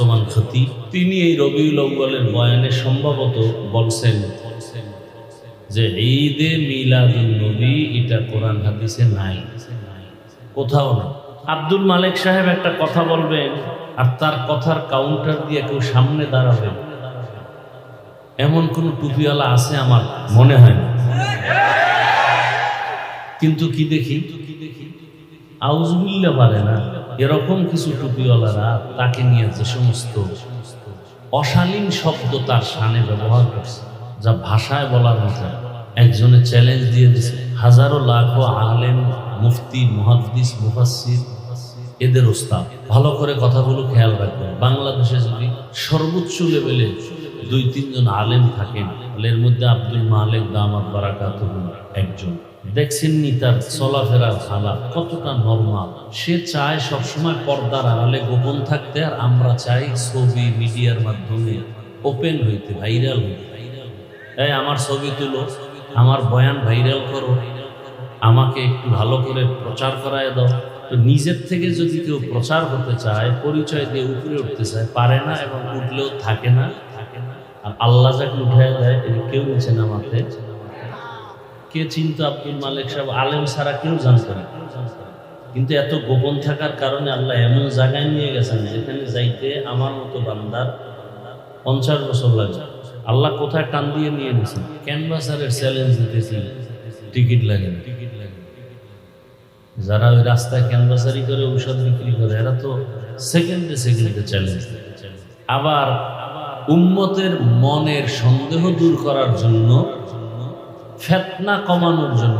বর্তমান খতিব, তিনি এই রবিউল আউয়ালের বয়ানে সম্ভবত বলছেন যে ঈদে মিলাদুন নবী এটা কোরআন হাদিসে নাই, কোথাও না। আব্দুল মালিক সাহেব একটা কথা বলবেন আর তার কথার কাউন্টার দিয়ে কেউ সামনে দাঁড়াবেন, এমন কোন টুপিওয়ালা আছে আমার মনে হয় না। কিন্তু কি দেখি আউযুবিল্লাহ পারে না, এরকম কিছু টুপিওয়ালারা তাকে নিয়ে যে সমস্ত অশালীন শব্দ তার শানে ব্যবহার করছে, যা ভাষায় বলার মতো। একজনে চ্যালেঞ্জ দিয়ে দিচ্ছে, হাজারো লাখো আলেম, মুফতি, মুহাদ্দিস, মুফাসসির, এদের ওস্তাদ। ভালো করে কথাগুলো খেয়াল রাখবেন। বাংলাদেশে যদি সর্বোচ্চ লেভেলে 2-3 জন আলেম থাকেন, এর মধ্যে আব্দুল মালিক দামাত বারাকাতুহু একজন। দেখছেননি তার চলাফেরার হালাত কতটা নরমাল। সে চায় সবসময় পর্দার আড়ালে গোপন থাকতে, আর আমরা চাই ছবি মিডিয়ার মাধ্যমে ওপেন হইতে, ভাইরাল হইতে। এই আমার ছবি তুলো, আমার বয়ান ভাইরাল করো, আমাকে একটু ভালো করে প্রচার করায় দাও। তো নিজের থেকে যদি কেউ প্রচার করতে চায়, পরিচয় দিয়ে উপরে উঠতে চায়, পারে না, এবং উঠলেও থাকে না। আর আল্লাহ যাকে উঠায় দেয় কেউ নিচে নামাতে কে চিন্তা? আব্দুল মালিক সাহেব আলেম ছাড়া কেউ জানত না, কিন্তু এত গোপন থাকার কারণে আল্লাহ এমন জায়গায় নিয়ে গেছেন যেখানে যাইতে আমার মতো বান্দার 50 বছর লাগে। আল্লাহ কোথায় টান দিয়ে নিয়ে নিয়েছেন? ক্যানভাসারের চ্যালেঞ্জ দিতেছি, টিকিট লাগে না। যারা ওই রাস্তায় ক্যানভাসারি করে ঔষধ বিক্রি করে, এরা তো সেকেন্ডে চ্যালেঞ্জ। আবার উম্মতের মনের সন্দেহ দূর করার জন্য, ফিতনা কমানোর জন্য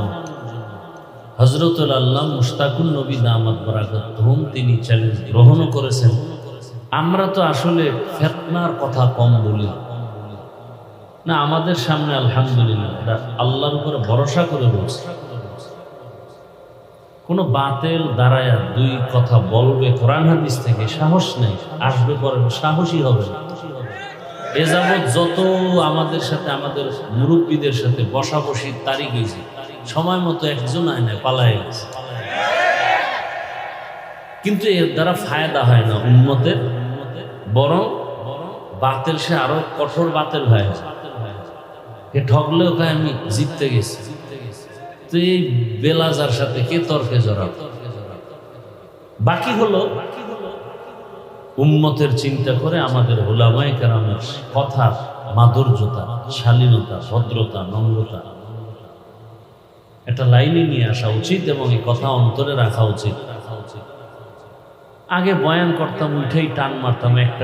হযরতুল আল্লাহ মুশতাকুন নবী দামাত বারাকাতুহুম তিনি চ্যালেঞ্জ গ্রহণও করেছেন। আমরা তো আসলে ফিতনার কথা কম বলি না, আমাদের সামনে আলহামদুলিল্লাহ আল্লাহর উপরে ভরসা করে বলছি। কোন বাতেল দাঁড়ায় 2 কথা বলবে কোরআন হাদিস থেকে, সাহস নেই, আসবে পরে সাহসী হবে না। এ যাবৎ যত আমাদের সাথে, আমাদের মুরব্বীদের সাথে বসাবসির তারিখ হয়েছে, সময় মতো একজন আয় না, পালায় গেছে। কিন্তু এর দ্বারা ফায়দা হয় না উম্মতের, বরং বাতেল সে আরো কঠোর বাতেল হয়। এ ঠগলেও কয় আমি জিততে গেছি। তো এই বেলাজার সাথে কে তর্কে জড়াবে? বাকি হলো উম্মতের চিন্তা করে আমাদের উলামায়ে কেরামের কথার মাধুর্যতা, শালীনতা, ভদ্রতা, নম্রতা একটা লাইনে নিয়ে আসা উচিত, এবং এই কথা অন্তরে রাখা উচিত। আগে বয়ান করতাম, উঠেই টান মারতাম একটা